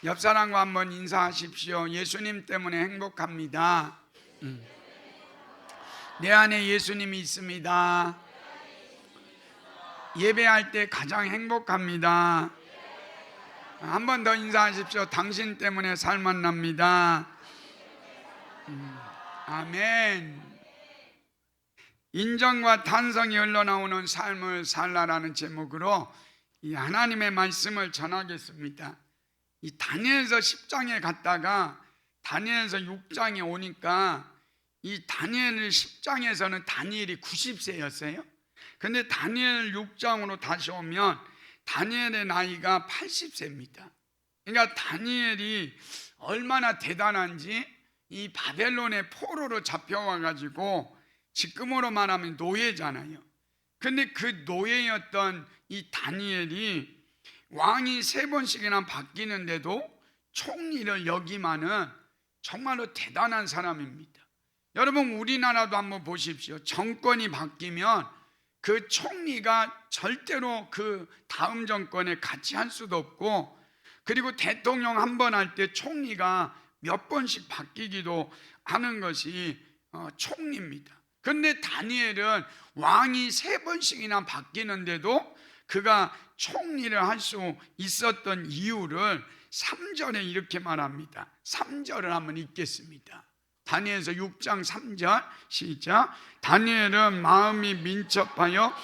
옆 사람과 한번 인사하십시오. 예수님 때문에 행복합니다. 내 안에 예수님이 있습니다. 예배할 때 가장 행복합니다. 한 번 더 인사하십시오. 당신 때문에 살만 납니다. 아멘. 인정과 탄성이 흘러나오는 삶을 살라라는 제목으로 이 하나님의 말씀을 전하겠습니다. 이 다니엘서 10장에 갔다가 다니엘서 6장에 오니까 이 다니엘 10장에서는 다니엘이 90세였어요. 근데 다니엘 6장으로 다시 오면 다니엘의 나이가 80세입니다. 그러니까 다니엘이 얼마나 대단한지 이 바벨론의 포로로 잡혀와 가지고 지금으로 말하면 노예잖아요. 근데 그 노예였던 이 다니엘이 왕이 3번씩이나 바뀌는데도 총리를 역임하는 정말로 대단한 사람입니다. 여러분, 우리나라도 한번 보십시오. 정권이 바뀌면 그 총리가 절대로 그 다음 정권에 같이 할 수도 없고, 그리고 대통령 한 번 할 때 총리가 몇 번씩 바뀌기도 하는 것이 총리입니다. 그런데 다니엘은 왕이 3번씩이나 바뀌는데도 그가 총리를 할 수 있었던 이유를 3절에 이렇게 말합니다. 3절을 한번 읽겠습니다. 다니엘서 6장 3절 시작. 다니엘은 마음이 민첩하여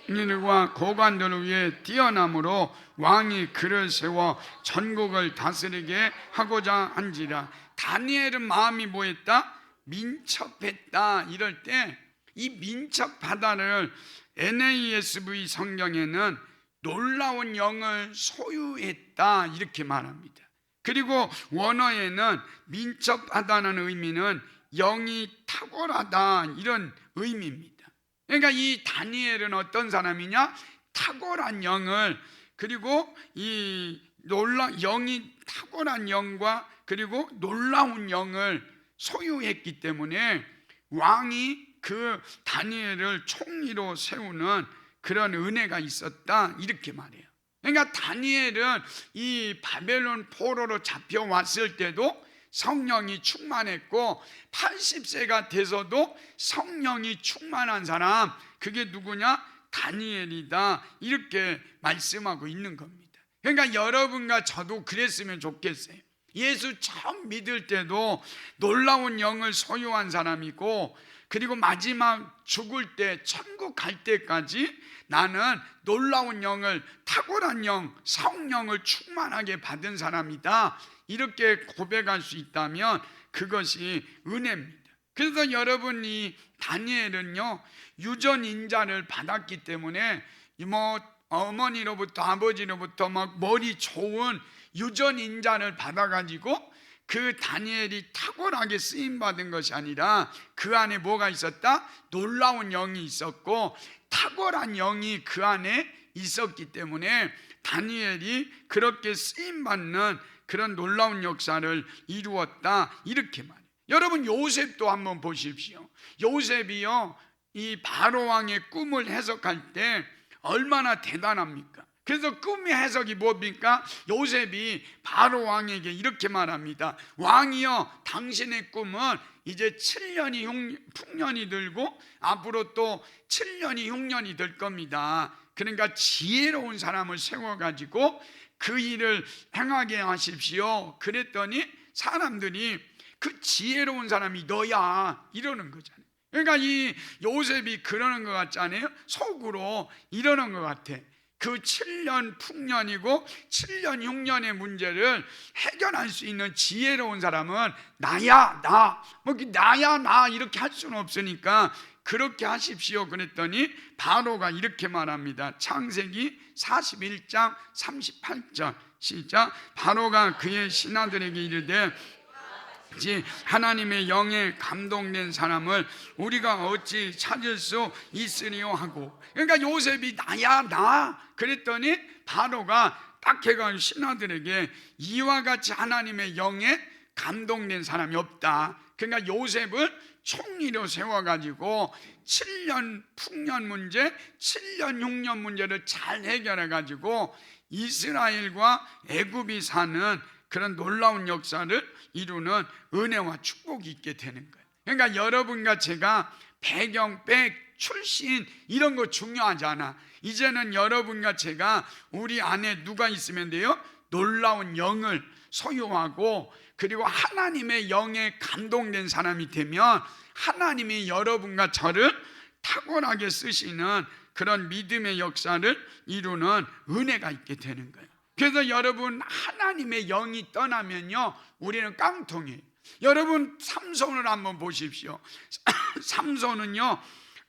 일과 고관들을 위해 뛰어남으로 왕이 그를 세워 전국을 다스리게 하고자 한지라. 다니엘은 마음이 뭐했다? 민첩했다. 이럴 때 이 민첩하다를 NASV 성경에는 놀라운 영을 소유했다 이렇게 말합니다. 그리고 원어에는 민첩하다는 의미는 영이 탁월하다 이런 의미입니다. 그러니까 이 다니엘은 어떤 사람이냐? 탁월한 영을, 그리고 이 영이 탁월한 영과 그리고 놀라운 영을 소유했기 때문에 왕이 그 다니엘을 총리로 세우는 그런 은혜가 있었다 이렇게 말해요. 그러니까 다니엘은 이 바벨론 포로로 잡혀왔을 때도 성령이 충만했고 80세가 돼서도 성령이 충만한 사람, 그게 누구냐? 다니엘이다 이렇게 말씀하고 있는 겁니다. 그러니까 여러분과 저도 그랬으면 좋겠어요. 예수 처음 믿을 때도 놀라운 영을 소유한 사람이고, 그리고 마지막 죽을 때 천국 갈 때까지 나는 놀라운 영을, 탁월한 영, 성령을 충만하게 받은 사람이다 이렇게 고백할 수 있다면 그것이 은혜입니다. 그래서 여러분이 다니엘은요 유전인자를 받았기 때문에 뭐 어머니로부터 아버지로부터 막 머리 좋은 유전인자를 받아가지고 그 다니엘이 탁월하게 쓰임받은 것이 아니라 그 안에 뭐가 있었다? 놀라운 영이 있었고 탁월한 영이 그 안에 있었기 때문에 다니엘이 그렇게 쓰임받는 그런 놀라운 역사를 이루었다 이렇게 말해요. 여러분, 요셉도 한번 보십시오. 요셉이요 이 바로왕의 꿈을 해석할 때 얼마나 대단합니까? 그래서 꿈의 해석이 뭡니까? 요셉이 바로왕에게 이렇게 말합니다. 왕이여, 당신의 꿈은 이제 7년이 풍년이 들고 앞으로 또 7년이 흉년이 될 겁니다. 그러니까 지혜로운 사람을 세워가지고 그 일을 행하게 하십시오. 그랬더니 사람들이 그 지혜로운 사람이 너야 이러는 거잖아요. 그러니까 이 요셉이 그러는 것 같지 않아요? 속으로 이러는 것 같아. 그 7년 풍년이고 7년 흉년의 문제를 해결할 수 있는 지혜로운 사람은 나야 나, 뭐 나야 나 이렇게 할 수는 없으니까 그렇게 하십시오. 그랬더니 바로가 이렇게 말합니다. 창세기 41장 38절 시작. 바로가 그의 신하들에게 이르되 하나님의 영에 감동된 사람을 우리가 어찌 찾을 수 있으리요 하고. 그러니까 요셉이 나야 나 그랬더니 바로가 딱 해가지고 신하들에게 이와 같이 하나님의 영에 감동된 사람이 없다. 그러니까 요셉을 총리로 세워가지고 7년 풍년 문제, 7년 흉년 문제를 잘 해결해가지고 이스라엘과 애굽이 사는 그런 놀라운 역사를 이루는 은혜와 축복이 있게 되는 거예요. 그러니까 여러분과 제가 배경, 출신 이런 거 중요하지 않아. 이제는 여러분과 제가 우리 안에 누가 있으면 돼요? 놀라운 영을 소유하고, 그리고 하나님의 영에 감동된 사람이 되면 하나님이 여러분과 저를 탁월하게 쓰시는 그런 믿음의 역사를 이루는 은혜가 있게 되는 거예요. 그래서 여러분, 하나님의 영이 떠나면요, 우리는 깡통이에요. 여러분, 삼손을 한번 보십시오. 삼손은요,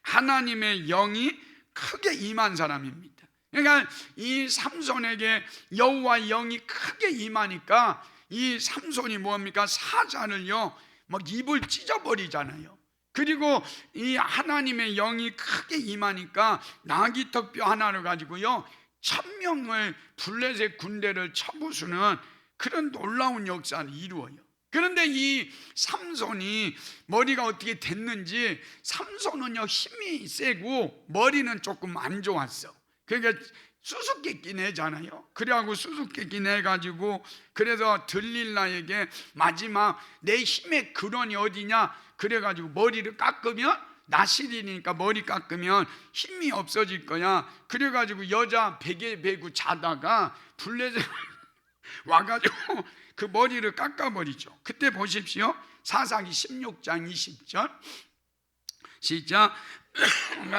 하나님의 영이 크게 임한 사람입니다. 그러니까 이 삼손에게 여호와의 영이 크게 임하니까 이 삼손이 뭡니까? 사자를요 막 입을 찢어버리잖아요. 그리고 이 하나님의 영이 크게 임하니까 나귀턱뼈 하나를 가지고요 1000명을 블레셋 군대를 쳐부수는 그런 놀라운 역사를 이루어요. 그런데 이 삼손이 머리가 어떻게 됐는지, 삼손은요 힘이 세고 머리는 조금 안 좋았어. 그러니까 수수께끼 내잖아요. 그래갖고 수수께끼 내가지고, 그래서 들릴라에게 마지막 내 힘의 근원이 어디냐 그래가지고 머리를 깎으면, 나실이니까 머리 깎으면 힘이 없어질 거야. 그래가지고 여자 베개 베고 자다가 블레셋 와가지고 그 머리를 깎아버리죠. 그때 보십시오. 사사기 16장 20절 시작.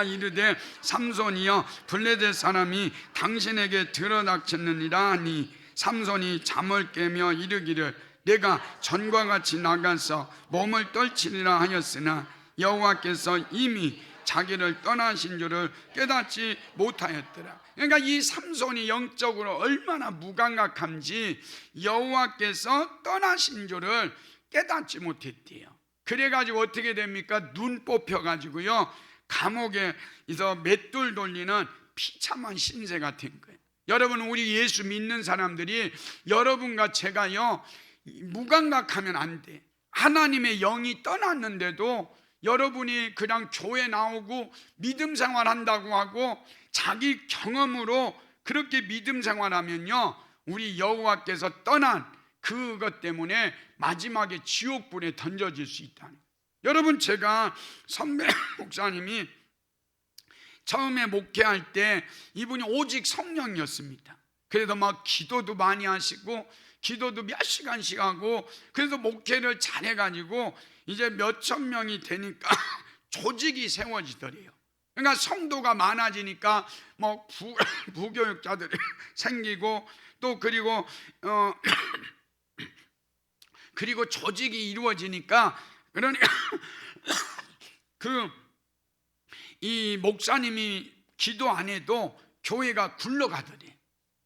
이르되 삼손이여, 블레셋 사람이 당신에게 들어닥쳤느니라 하니, 삼손이 잠을 깨며 이르기를 내가 전과 같이 나가서 몸을 떨치리라 하였으나 여호와께서 이미 자기를 떠나신 줄을 깨닫지 못하였더라. 그러니까 이 삼손이 영적으로 얼마나 무감각한지 여호와께서 떠나신 줄을 깨닫지 못했대요. 그래가지고 어떻게 됩니까? 눈 뽑혀가지고요 감옥에서 맷돌 돌리는 비참한 신세가 된 거예요. 여러분, 우리 예수 믿는 사람들이, 여러분과 제가요 무감각하면 안 돼. 하나님의 영이 떠났는데도 여러분이 그냥 교회 나오고 믿음 생활한다고 하고 자기 경험으로 그렇게 믿음 생활하면요 우리 여호와께서 떠난 그것 때문에 마지막에 지옥불에 던져질 수 있다는 거예요. 여러분, 제가 선배 목사님이 처음에 목회할 때 이분이 오직 성령이었습니다. 그래서 막 기도도 많이 하시고 기도도 몇 시간씩 하고, 그래서 목회를 잘해가지고 이제 몇천 명이 되니까 조직이 세워지더래요. 그러니까 성도가 많아지니까 뭐 부교육자들이 생기고, 또 그리고 그리고 조직이 이루어지니까, 그러니까 이 목사님이 기도 안 해도 교회가 굴러가더래.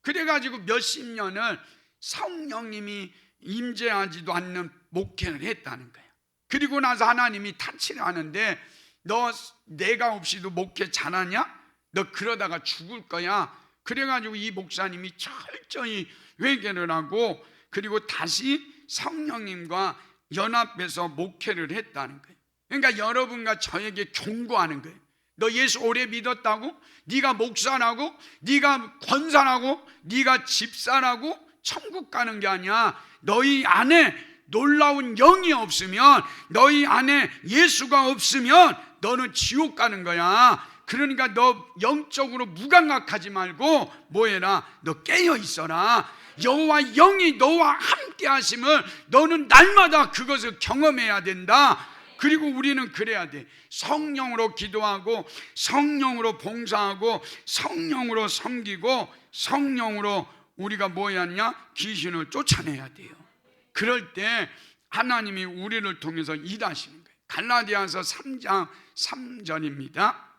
그래가지고 몇십 년을 성령님이 임재하지도 않는 목회를 했다는 거예요. 그리고 나서 하나님이 타치를 하는데, 너 내가 없이도 목회 잘하냐? 너 그러다가 죽을 거야. 그래가지고 이 목사님이 철저히 회개를 하고, 그리고 다시 성령님과 연합해서 목회를 했다는 거예요. 그러니까 여러분과 저에게 경고하는 거예요. 너 예수 오래 믿었다고? 네가 목사라고? 네가 권사라고? 네가 집사라고? 천국 가는 게 아니야. 너희 안에 놀라운 영이 없으면, 너희 안에 예수가 없으면 너는 지옥 가는 거야. 그러니까 너 영적으로 무감각하지 말고 뭐해라? 너 깨어 있어라. 여호와 영이 너와 함께 하심을 너는 날마다 그것을 경험해야 된다. 그리고 우리는 그래야 돼. 성령으로 기도하고, 성령으로 봉사하고, 성령으로 섬기고, 성령으로 우리가 뭐 해야 하냐? 귀신을 쫓아내야 돼요. 그럴 때 하나님이 우리를 통해서 일하시는 거예요. 갈라디아서 3장 3절입니다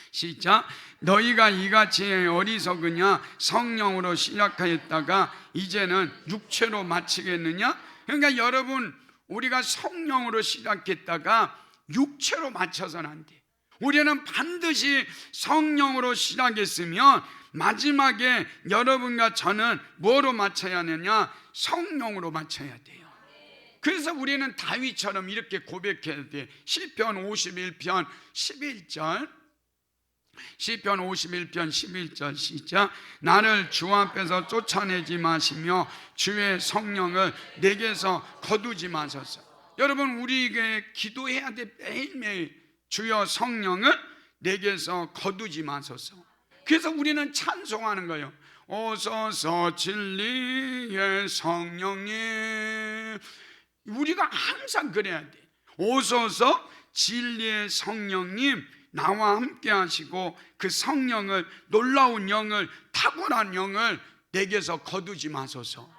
시작. 너희가 이같이 어리석으냐? 성령으로 시작하였다가 이제는 육체로 마치겠느냐? 그러니까 여러분, 우리가 성령으로 시작했다가 육체로 맞춰서는 안 돼. 우리는 반드시 성령으로 시작했으면 마지막에 여러분과 저는 뭐로 맞춰야 하느냐? 성령으로 맞춰야 돼요. 그래서 우리는 다윗처럼 이렇게 고백해야 돼. 시편 51편 11절 시편 51편 11절 시작. 나를 주 앞에서 쫓아내지 마시며 주의 성령을 내게서 거두지 마소서. 여러분, 우리에게 기도해야 돼. 매일매일 주여 성령을 내게서 거두지 마소서. 그래서 우리는 찬송하는 거예요. 오소서 진리의 성령님. 우리가 항상 그래야 돼. 오소서 진리의 성령님, 나와 함께 하시고 그 성령을, 놀라운 영을, 탁월한 영을 내게서 거두지 마소서.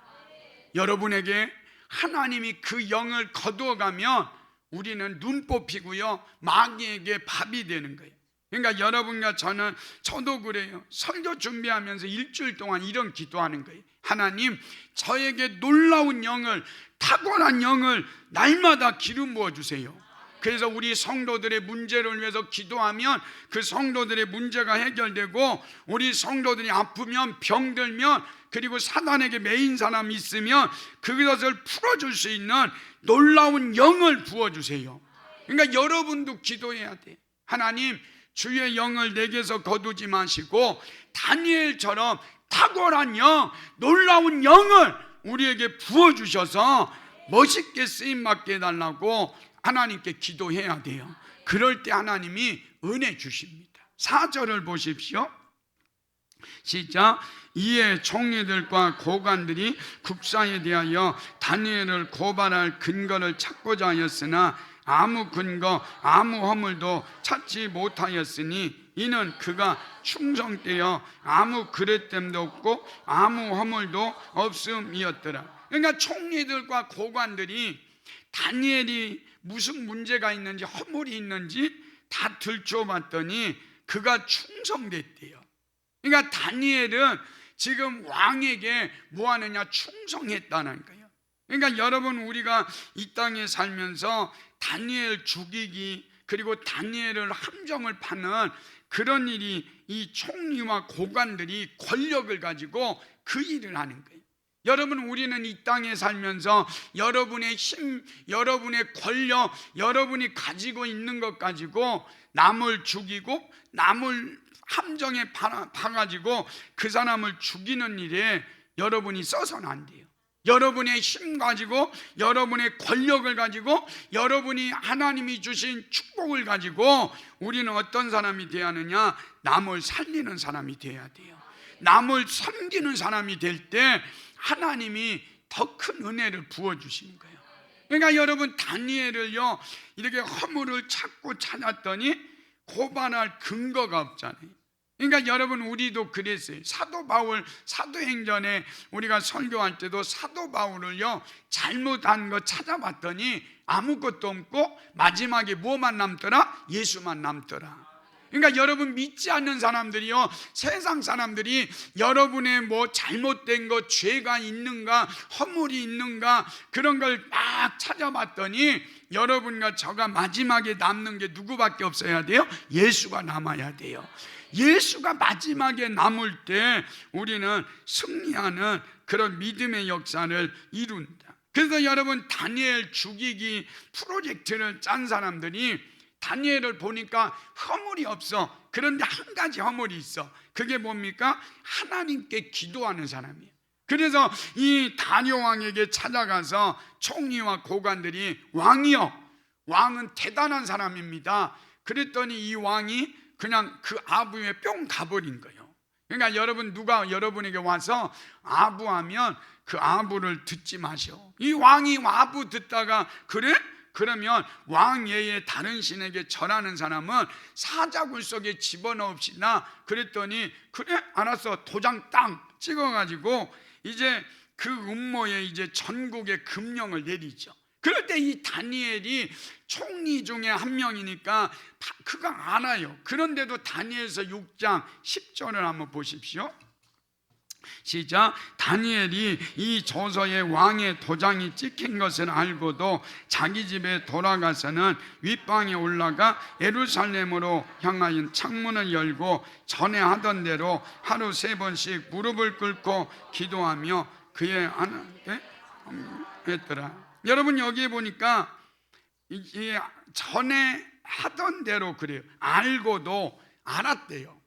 여러분에게 하나님이 그 영을 거두어가면 우리는 눈 뽑히고요, 마귀에게 밥이 되는 거예요. 그러니까 여러분과 저도 그래요. 설교 준비하면서 일주일 동안 이런 기도하는 거예요. 하나님, 저에게 놀라운 영을, 탁월한 영을 날마다 기름 부어주세요. 그래서 우리 성도들의 문제를 위해서 기도하면 그 성도들의 문제가 해결되고, 우리 성도들이 아프면, 병들면, 그리고 사단에게 매인 사람이 있으면 그것을 풀어줄 수 있는 놀라운 영을 부어주세요. 그러니까 여러분도 기도해야 돼. 하나님, 주의 영을 내게서 거두지 마시고 다니엘처럼 탁월한 영, 놀라운 영을 우리에게 부어주셔서 멋있게 쓰임받게 해달라고 하나님께 기도해야 돼요. 그럴 때 하나님이 은혜 주십니다. 4절을 보십시오. 시작. 이에 총리들과 고관들이 국사에 대하여 다니엘을 고발할 근거를 찾고자 하였으나 아무 근거, 아무 허물도 찾지 못하였으니 이는 그가 충성되어 아무 그릇됨도 없고 아무 허물도 없음이었더라. 그러니까 총리들과 고관들이 다니엘이 무슨 문제가 있는지, 허물이 있는지 다 들춰봤더니 그가 충성됐대요. 그러니까 다니엘은 지금 왕에게 뭐 하느냐? 충성했다는 거예요. 그러니까 여러분, 우리가 이 땅에 살면서 다니엘 죽이기, 그리고 다니엘을 함정을 파는 그런 일이, 이 총리와 고관들이 권력을 가지고 그 일을 하는 거예요. 여러분, 우리는 이 땅에 살면서 여러분의 힘, 여러분의 권력, 여러분이 가지고 있는 것 가지고 남을 죽이고 남을 함정에 파가지고 그 사람을 죽이는 일에 여러분이 써서는 안 돼요. 여러분의 힘 가지고, 여러분의 권력을 가지고, 여러분이 하나님이 주신 축복을 가지고 우리는 어떤 사람이 되어야 하느냐? 남을 살리는 사람이 되어야 돼요. 남을 섬기는 사람이 될 때 하나님이 더 큰 은혜를 부어주시는 거예요. 그러니까 여러분, 다니엘을요, 이렇게 허물을 찾고 찾았더니 고발할 근거가 없잖아요. 그러니까 여러분, 우리도 그랬어요. 사도 바울, 사도행전에 우리가 설교할 때도 사도 바울을요, 잘못한 거 찾아봤더니 아무것도 없고 마지막에 뭐만 남더라? 예수만 남더라. 그러니까 여러분, 믿지 않는 사람들이요, 세상 사람들이 여러분의 뭐 잘못된 거, 죄가 있는가, 허물이 있는가, 그런 걸 막 찾아봤더니 여러분과 저가 마지막에 남는 게 누구밖에 없어야 돼요? 예수가 남아야 돼요. 예수가 마지막에 남을 때 우리는 승리하는 그런 믿음의 역사를 이룬다. 그래서 여러분, 다니엘 죽이기 프로젝트를 짠 사람들이 다니엘을 보니까 허물이 없어. 그런데 한 가지 허물이 있어. 그게 뭡니까? 하나님께 기도하는 사람이에요. 그래서 이 다니엘 왕에게 찾아가서 총리와 고관들이, 왕이요, 왕은 대단한 사람입니다. 그랬더니 이 왕이 그냥 그 아부에 뿅 가버린 거예요. 그러니까 여러분, 누가 여러분에게 와서 아부하면 그 아부를 듣지 마셔. 이 왕이 아부 듣다가 그래? 그러면 왕 외에 다른 신에게 절하는 사람은 사자굴 속에 집어넣읍시다. 그랬더니 그래? 알았어. 도장 땅 찍어가지고 이제 그 음모에 이제 전국에 금령을 내리죠. 그럴 때 이 다니엘이 총리 중에 한 명이니까 그가 알아요. 그런데도 다니엘서 6장 10절을 한번 보십시오. 시작. 다니엘이 이 조서에 왕의 도장이 찍힌 것을 알고도 자기 집에 돌아가서는 윗방에 올라가 예루살렘으로 향하여 창문을 열고 전에 하던 대로 하루 3번씩 무릎을 꿇고 기도하며 그의 하나님께 했더라. 여러분, 여기에 보니까 전에 하던 대로 그래요. 알고도 알았대요.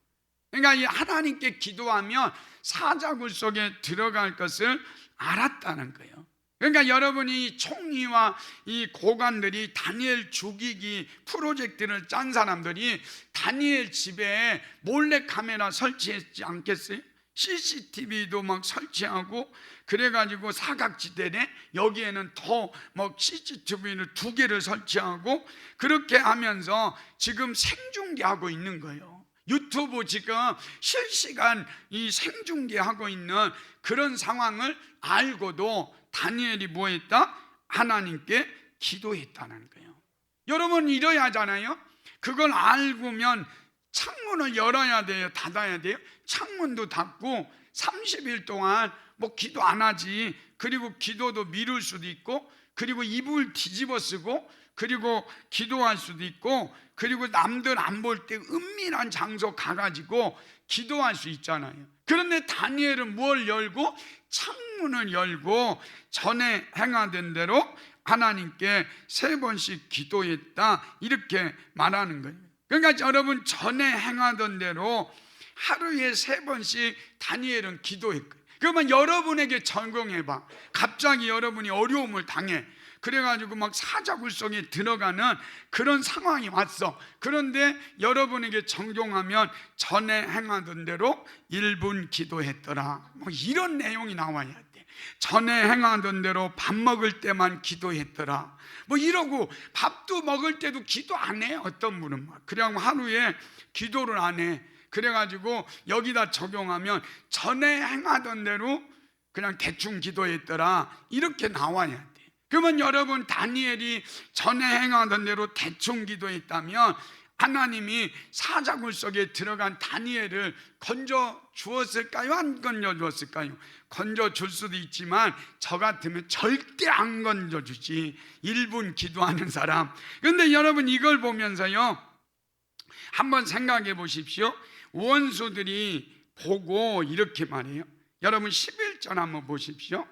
그러니까 이 하나님께 기도하면 사자굴 속에 들어갈 것을 알았다는 거예요. 그러니까 여러분이 총리와 이 고관들이 다니엘 죽이기 프로젝트를 짠 사람들이 다니엘 집에 몰래 카메라 설치했지 않겠어요? CCTV도 막 설치하고 그래가지고 사각지대에 여기에는 더 막 CCTV를 2개를 설치하고 그렇게 하면서 지금 생중계하고 있는 거예요. 유튜브 지금 실시간 이 생중계하고 있는 그런 상황을 알고도 다니엘이 뭐 했다? 하나님께 기도했다는 거예요. 여러분 이래야 하잖아요. 그걸 알고면 창문을 열어야 돼요? 닫아야 돼요? 창문도 닫고 30일 동안 뭐 기도 안 하지. 그리고 기도도 미룰 수도 있고 그리고 이불 뒤집어 쓰고 그리고 기도할 수도 있고 그리고 남들 안 볼 때 은밀한 장소 가가지고 기도할 수 있잖아요. 그런데 다니엘은 뭘 열고? 창문을 열고 전에 행하던 대로 하나님께 3번씩 기도했다 이렇게 말하는 거예요. 그러니까 여러분 전에 행하던 대로 하루에 3번씩 다니엘은 기도했고요. 그러면 여러분에게 적용해봐. 갑자기 여러분이 어려움을 당해. 그래가지고 막 사자굴 속에 들어가는 그런 상황이 왔어. 그런데 여러분에게 적용하면 전에 행하던 대로 1분 기도했더라. 뭐 이런 내용이 나와야 돼. 전에 행하던 대로 밥 먹을 때만 기도했더라. 뭐 이러고 밥도 먹을 때도 기도 안 해. 어떤 분은 막 그냥 하루에 기도를 안 해. 그래가지고 여기다 적용하면 전에 행하던 대로 그냥 대충 기도했더라 이렇게 나와야 돼. 그러면 여러분 다니엘이 전에 행하던 대로 대충 기도했다면 하나님이 사자굴 속에 들어간 다니엘을 건져 주었을까요? 안 건져 주었을까요? 건져 줄 수도 있지만 저 같으면 절대 안 건져 주지. 1분 기도하는 사람. 그런데 여러분 이걸 보면서요 한번 생각해 보십시오. 원수들이 보고 이렇게 말해요. 여러분 11절 한번 보십시오.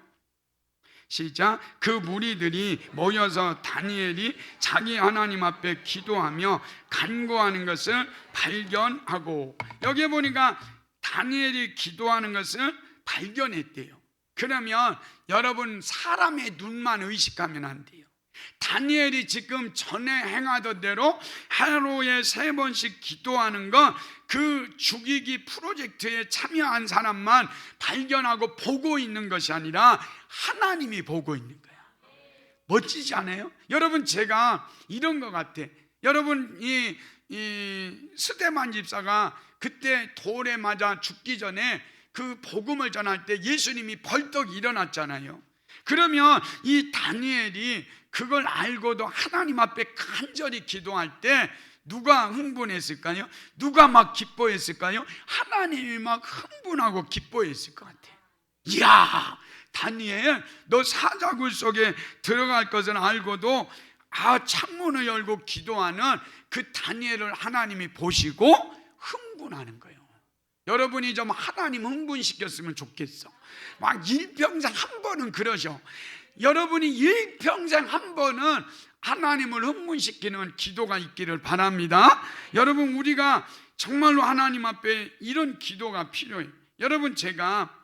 시작. 그 무리들이 모여서 다니엘이 자기 하나님 앞에 기도하며 간구하는 것을 발견하고, 여기 보니까 다니엘이 기도하는 것을 발견했대요. 그러면 여러분 사람의 눈만 의식하면 안 돼요. 다니엘이 지금 전에 행하던 대로 하루에 3번씩 기도하는 건 그 죽이기 프로젝트에 참여한 사람만 발견하고 보고 있는 것이 아니라 하나님이 보고 있는 거야. 멋지지 않아요? 여러분 제가 이런 것 같아. 여러분 이 스데반 집사가 그때 돌에 맞아 죽기 전에 그 복음을 전할 때 예수님이 벌떡 일어났잖아요. 그러면 이 다니엘이 그걸 알고도 하나님 앞에 간절히 기도할 때 누가 흥분했을까요? 누가 막 기뻐했을까요? 하나님이 막 흥분하고 기뻐했을 것 같아요. 이야, 다니엘 너 사자굴 속에 들어갈 것을 알고도 창문을 열고 기도하는 그 다니엘을 하나님이 보시고 흥분하는 거예요. 여러분이 좀 하나님 흥분시켰으면 좋겠어. 막 일평생 한 번은 그러셔. 여러분이 일평생 한 번은 하나님을 흥분시키는 기도가 있기를 바랍니다. 여러분 우리가 정말로 하나님 앞에 이런 기도가 필요해요. 여러분 제가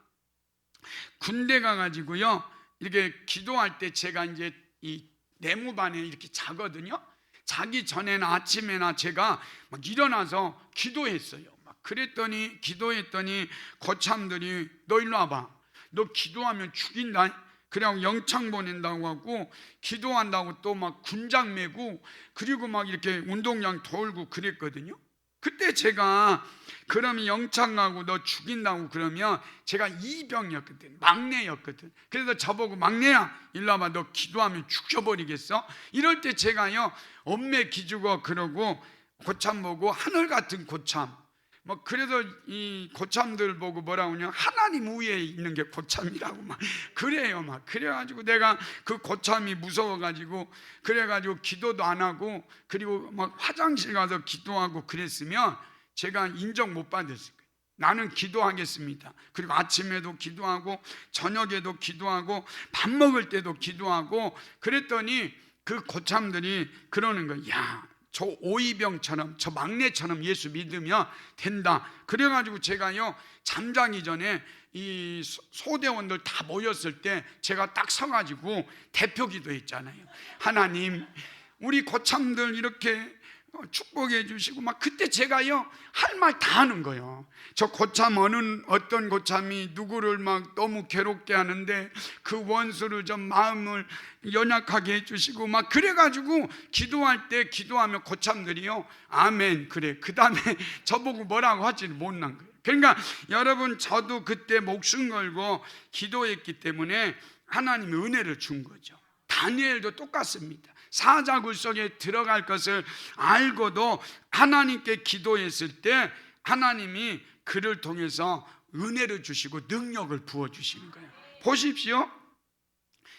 군대 가가지고요 이렇게 기도할 때 제가 이제 이 내무반에 이렇게 자거든요. 자기 전에나 아침에나 제가 막 일어나서 기도했어요. 막 그랬더니 기도했더니 거참들이 너 일로 와봐. 너 기도하면 죽인다. 그냥 영창 보낸다고 하고 기도한다고 또 막 군장 메고 그리고 막 이렇게 운동장 돌고 그랬거든요. 그때 제가 그러면 영창 가고 너 죽인다고 그러면 제가 이병이었거든. 막내였거든. 그래서 저보고 막내야 일로 와봐. 너 기도하면 죽여버리겠어? 이럴 때 제가요 엄매 기죽어 그러고 고참 보고 하늘 같은 고참 뭐 그래서 이 고참들 보고 뭐라고 하냐 하나님 위에 있는 게 고참이라고 막 그래요. 막 그래가지고 내가 그 고참이 무서워가지고 그래가지고 기도도 안 하고 그리고 막 화장실 가서 기도하고 그랬으면 제가 인정 못 받았을 거예요. 나는 기도하겠습니다. 그리고 아침에도 기도하고 저녁에도 기도하고 밥 먹을 때도 기도하고 그랬더니 그 고참들이 그러는 거예요. 야, 저 오이병처럼, 저 막내처럼 예수 믿으면 된다. 그래가지고 제가요, 잠자기 전에 이 소대원들 다 모였을 때 제가 딱 서가지고 대표 기도했잖아요. 하나님, 우리 고참들 이렇게 축복해 주시고, 막 그때 제가요, 할 말 다 하는 거예요. 저 고참 어떤 고참이 누구를 막 너무 괴롭게 하는데 그 원수를 좀 마음을 연약하게 해주시고, 막 그래가지고 기도할 때 기도하면 고참들이요, 아멘, 그래, 그 다음에 저보고 뭐라고 하지를 못한 거예요. 그러니까 여러분, 저도 그때 목숨 걸고 기도했기 때문에 하나님이 은혜를 준 거죠. 다니엘도 똑같습니다. 사자굴 속에 들어갈 것을 알고도 하나님께 기도했을 때 하나님이 그를 통해서 은혜를 주시고 능력을 부어주시는 거예요. 보십시오,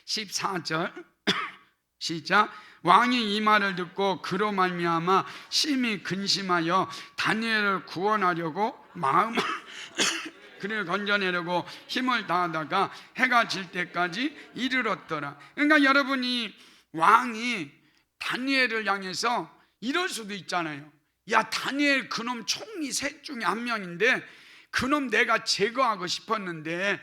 14절 시작. 왕이 이 말을 듣고 그로 말미암아 심히 근심하여 다니엘을 구원하려고 마음을 그를 건져내려고 힘을 다하다가 해가 질 때까지 이르렀더라. 그러니까 여러분이, 왕이 다니엘을 향해서 이럴 수도 있잖아요. 야, 다니엘 그놈 총리 셋 중에 한 명인데 그놈 내가 제거하고 싶었는데,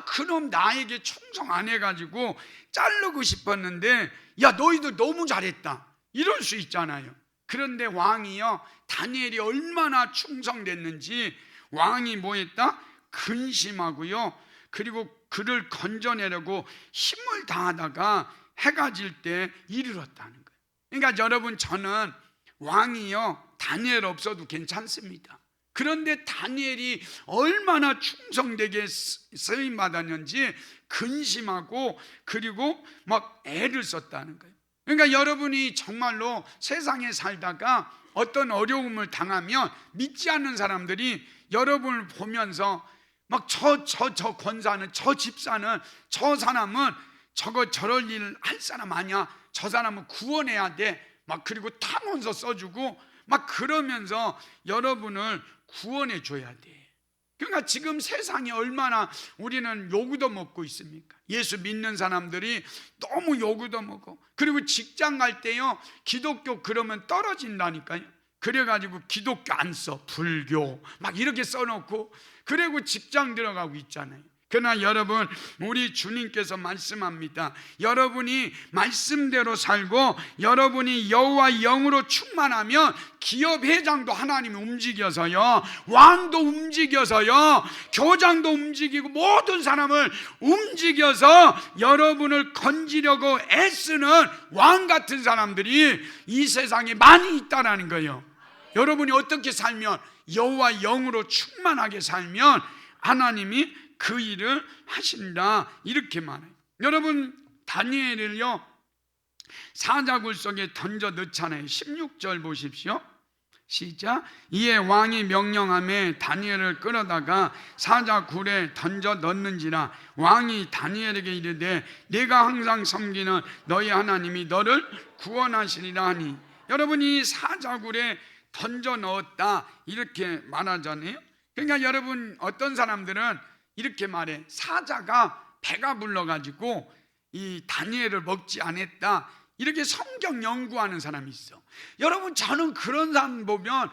그놈 나에게 충성 안 해가지고 자르고 싶었는데, 야, 너희들 너무 잘했다, 이럴 수 있잖아요. 그런데 왕이요, 다니엘이 얼마나 충성됐는지 왕이 뭐 했다? 근심하고요, 그리고 그를 건져내려고 힘을 다하다가 해가 질 때 이르렀다는 거예요. 그러니까 여러분, 저는 왕이요, 다니엘 없어도 괜찮습니다. 그런데 다니엘이 얼마나 충성되게 쓰임 받았는지 근심하고 그리고 막 애를 썼다는 거예요. 그러니까 여러분이 정말로 세상에 살다가 어떤 어려움을 당하면 믿지 않는 사람들이 여러분을 보면서 막 저 권사는, 저 집사는, 저 사람은 저럴 일 할 사람 아니야, 저 사람은 구원해야 돼, 막 그리고 탄원서 써주고 막 그러면서 여러분을 구원해 줘야 돼. 그러니까 지금 세상이 얼마나 우리는 요구도 먹고 있습니까? 예수 믿는 사람들이 너무 요구도 먹어. 그리고 직장 갈 때요, 기독교 그러면 떨어진다니까요. 그래가지고 기독교 안 써, 불교 막 이렇게 써놓고 그리고 직장 들어가고 있잖아요. 그러나 여러분, 우리 주님께서 말씀합니다. 여러분이 말씀대로 살고 여러분이 여호와 영으로 충만하면 기업 회장도 하나님이 움직여서요, 왕도 움직여서요, 교장도 움직이고 모든 사람을 움직여서 여러분을 건지려고 애쓰는 왕 같은 사람들이 이 세상에 많이 있다라는 거예요. 여러분이 어떻게 살면, 여호와 영으로 충만하게 살면 하나님이 그 일을 하신다, 이렇게 말해요. 여러분, 다니엘을요, 사자굴 속에 던져 넣잖아요. 16절 보십시오. 시작. 이에 왕이 명령하며 다니엘을 끌어다가 사자굴에 던져 넣는지라. 왕이 다니엘에게 이르되 내가 항상 섬기는 너희 하나님이 너를 구원하시리라 하니. 여러분이 사자굴에 던져 넣었다, 이렇게 말하잖아요. 그러니까 여러분, 어떤 사람들은 이렇게 말해. 사자가 배가 불러가지고 이 다니엘을 먹지 않았다, 이렇게 성경 연구하는 사람이 있어. 여러분, 저는 그런 사람 보면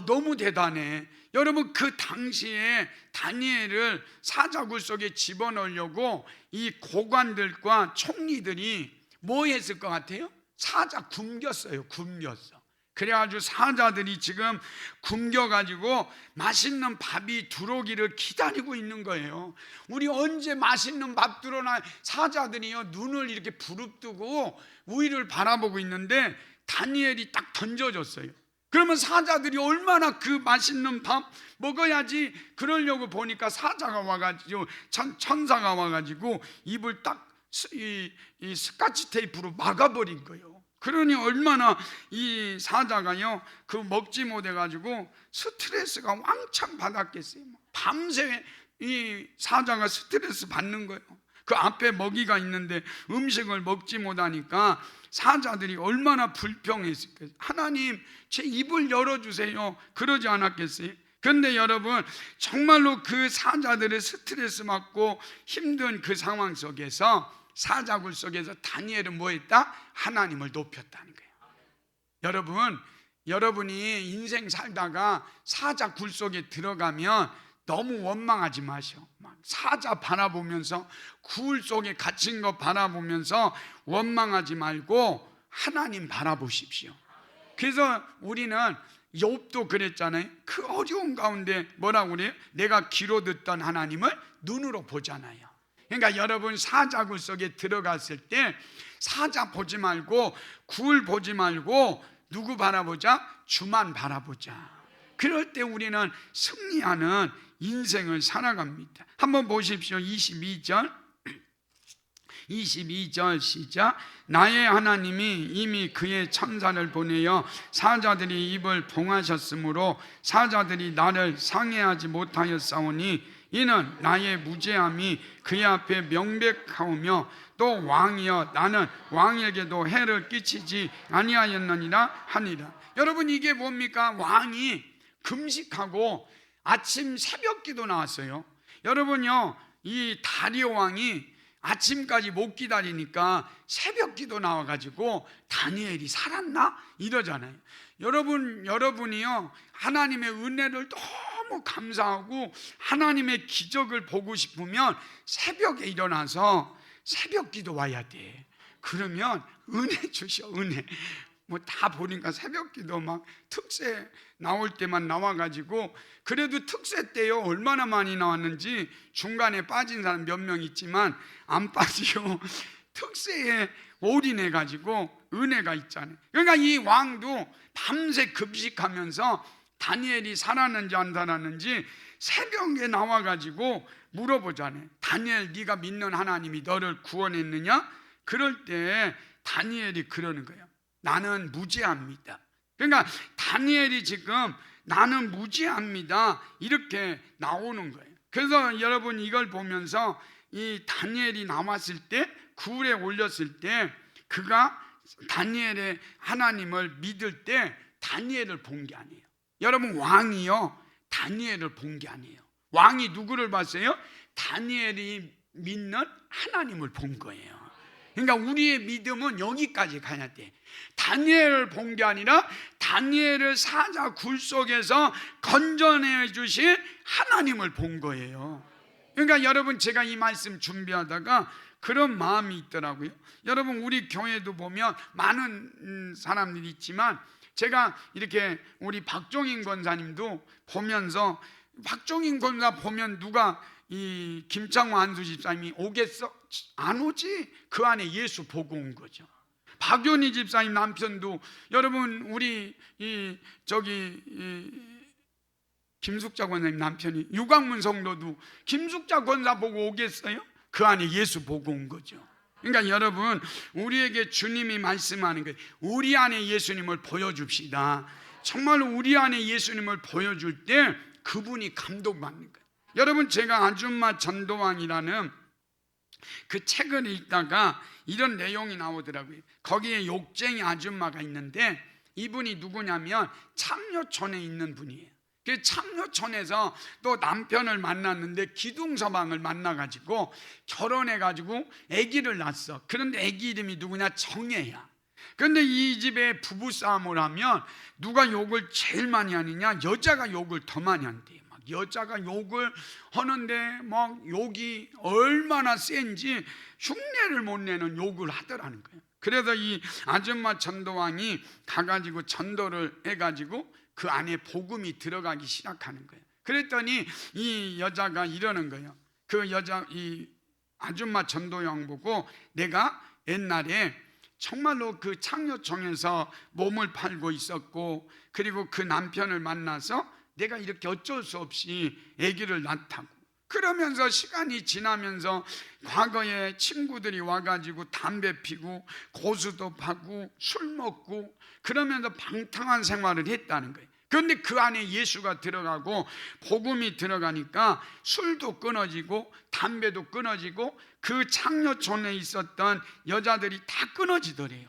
너무 대단해. 여러분, 그 당시에 다니엘을 사자굴 속에 집어넣으려고 이 고관들과 총리들이 뭐 했을 것 같아요? 사자 굶겼어요. 굶겼어. 그래가지고 사자들이 지금 굶겨가지고 맛있는 밥이 들어오기를 기다리고 있는 거예요. 우리 언제 맛있는 밥 들어오나. 사자들이요, 눈을 이렇게 부릅뜨고 우위를 바라보고 있는데 다니엘이 딱 던져줬어요. 그러면 사자들이 얼마나 그 맛있는 밥 먹어야지 그러려고 보니까 사자가 와가지고, 천사가 와가지고 입을 딱 이 스카치 테이프로 막아버린 거예요. 그러니 얼마나 이 사자가요, 그 먹지 못해가지고 스트레스가 왕창 받았겠어요. 밤새 이 사자가 스트레스 받는 거예요. 그 앞에 먹이가 있는데 음식을 먹지 못하니까 사자들이 얼마나 불평했을까요? 하나님, 제 입을 열어주세요, 그러지 않았겠어요? 그런데 여러분, 정말로 그 사자들의 스트레스 받고 힘든 그 상황 속에서, 사자굴 속에서 다니엘은 뭐 했다? 하나님을 높였다는 거예요. 여러분이 인생 살다가 사자 굴 속에 들어가면 너무 원망하지 마셔. 막 사자 바라보면서 굴 속에 갇힌 거 바라보면서 원망하지 말고 하나님 바라보십시오. 그래서 우리는 욥도 그랬잖아요. 그 어려운 가운데 뭐라고 그래요? 내가 귀로 듣던 하나님을 눈으로 보잖아요. 그러니까 여러분 사자굴 속에 들어갔을 때 사자 보지 말고 굴 보지 말고 누구 바라보자? 주만 바라보자. 그럴 때 우리는 승리하는 인생을 살아갑니다. 한번 보십시오. 22절 시작. 나의 하나님이 이미 그의 천사를 보내어 사자들이 입을 봉하셨으므로 사자들이 나를 상해하지 못하였사오니 이는 나의 무죄함이 그의 앞에 명백하오며 또 왕이여 나는 왕에게도 해를 끼치지 아니하였느니라 하니라. 여러분 이게 뭡니까? 왕이 금식하고 아침 새벽기도 나왔어요. 여러분요, 이 다리오 왕이 아침까지 못 기다리니까 새벽기도 나와가지고 다니엘이 살았나? 이러잖아요. 여러분이요 하나님의 은혜를 너무 감사하고 하나님의 기적을 보고 싶으면 새벽에 일어나서 새벽기도 와야 돼. 그러면 은혜 주셔. 은혜. 뭐 다 보니까 새벽기도 막 특세 나올 때만 나와가지고, 그래도 특세 때요 얼마나 많이 나왔는지 중간에 빠진 사람 몇 명 있지만 안 빠지고 특세에 올인해가지고 은혜가 있잖아요. 그러니까 이 왕도 밤새 금식하면서 다니엘이 살았는지 안 살았는지 새벽에 나와가지고 물어보잖아요. 다니엘, 네가 믿는 하나님이 너를 구원했느냐? 그럴 때 다니엘이 그러는 거예요. 나는 무죄합니다. 그러니까 다니엘이 지금 나는 무죄합니다 이렇게 나오는 거예요. 그래서 여러분 이걸 보면서 이 다니엘이 나왔을 때, 굴에 올렸을 때 그가 다니엘의 하나님을 믿을 때 다니엘을 본 게 아니에요. 여러분 왕이요 다니엘을 본 게 아니에요. 왕이 누구를 봤어요? 다니엘이 믿는 하나님을 본 거예요. 그러니까 우리의 믿음은 여기까지 가야 돼. 다니엘을 본 게 아니라 다니엘을 사자 굴 속에서 건져내 주신 하나님을 본 거예요. 그러니까 여러분 제가 이 말씀 준비하다가 그런 마음이 있더라고요. 여러분 우리 교회도 보면 많은 사람들이 있지만 제가 이렇게 우리 박종인 권사님도 보면서, 박종인 권사 보면 누가 이 김창호 안수 집사님이 오겠어? 안 오지? 그 안에 예수 보고 온 거죠. 박연희 집사님 남편도 여러분 우리 김숙자 권사님 남편이 유광문 성도도 김숙자 권사 보고 오겠어요? 그 안에 예수 보고 온 거죠. 그러니까 여러분 우리에게 주님이 말씀하는 거예요. 우리 안에 예수님을 보여줍시다. 정말로 우리 안에 예수님을 보여줄 때 그분이 감동받는 거예요. 여러분 제가 아줌마 전도왕이라는 그 책을 읽다가 이런 내용이 나오더라고요. 거기에 욕쟁이 아줌마가 있는데 이분이 누구냐면 참여촌에 있는 분이에요. 그 참여촌에서 또 남편을 만났는데 기둥서방을 만나가지고 결혼해가지고 아기를 낳았어. 그런데 아기 이름이 누구냐? 정혜야. 그런데 이 집에 부부싸움을 하면 누가 욕을 제일 많이 하느냐? 여자가 욕을 더 많이 한대요. 막 여자가 욕을 하는데 막 욕이 얼마나 센지 흉내를 못 내는 욕을 하더라는 거예요. 그래서 이 아줌마 전도왕이 가가지고 전도를 해가지고 그 안에 복음이 들어가기 시작하는 거예요. 그랬더니 이 여자가 이러는 거예요. 이 아줌마 전도왕 보고 내가 옛날에 정말로 그 창녀청에서 몸을 팔고 있었고, 그리고 그 남편을 만나서 내가 이렇게 어쩔 수 없이 아기를 낳다고, 그러면서 시간이 지나면서 과거에 친구들이 와가지고 담배 피고 고수도 파고 술 먹고 그러면서 방탕한 생활을 했다는 거예요. 그런데 그 안에 예수가 들어가고 복음이 들어가니까 술도 끊어지고 담배도 끊어지고 그 창녀촌에 있었던 여자들이 다 끊어지더래요.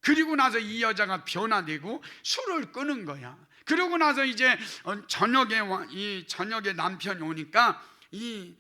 그리고 나서 이 여자가 변화되고 술을 끊은 거야. 그러고 나서 이제 저녁에 남편이 오니까 이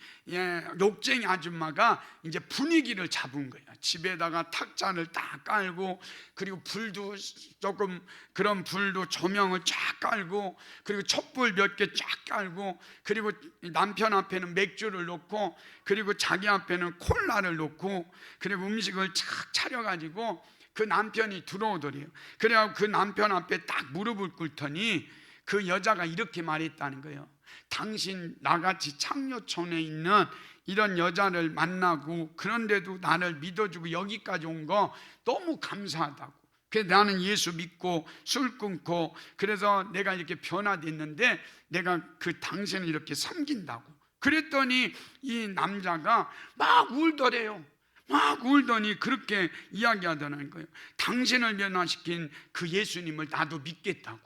욕쟁이 아줌마가 이제 분위기를 잡은 거예요. 집에다가 탁자를 딱 깔고, 그리고 불도 조금, 그런 불도 조명을 쫙 깔고, 그리고 촛불 몇 개 쫙 깔고, 그리고 남편 앞에는 맥주를 놓고, 그리고 자기 앞에는 콜라를 놓고, 그리고 음식을 착 차려가지고 그 남편이 들어오더래요. 그래갖고 그 남편 앞에 딱 무릎을 꿇더니 그 여자가 이렇게 말했다는 거예요. 당신 나같이 창녀촌에 있는 이런 여자를 만나고, 그런데도 나를 믿어주고 여기까지 온 거 너무 감사하다고. 그래서 나는 예수 믿고 술 끊고, 그래서 내가 이렇게 변화됐는데 내가 그 당신을 이렇게 섬긴다고. 그랬더니 이 남자가 막 울더래요. 막 울더니 그렇게 이야기하더라는 거예요. 당신을 변화시킨 그 예수님을 나도 믿겠다고.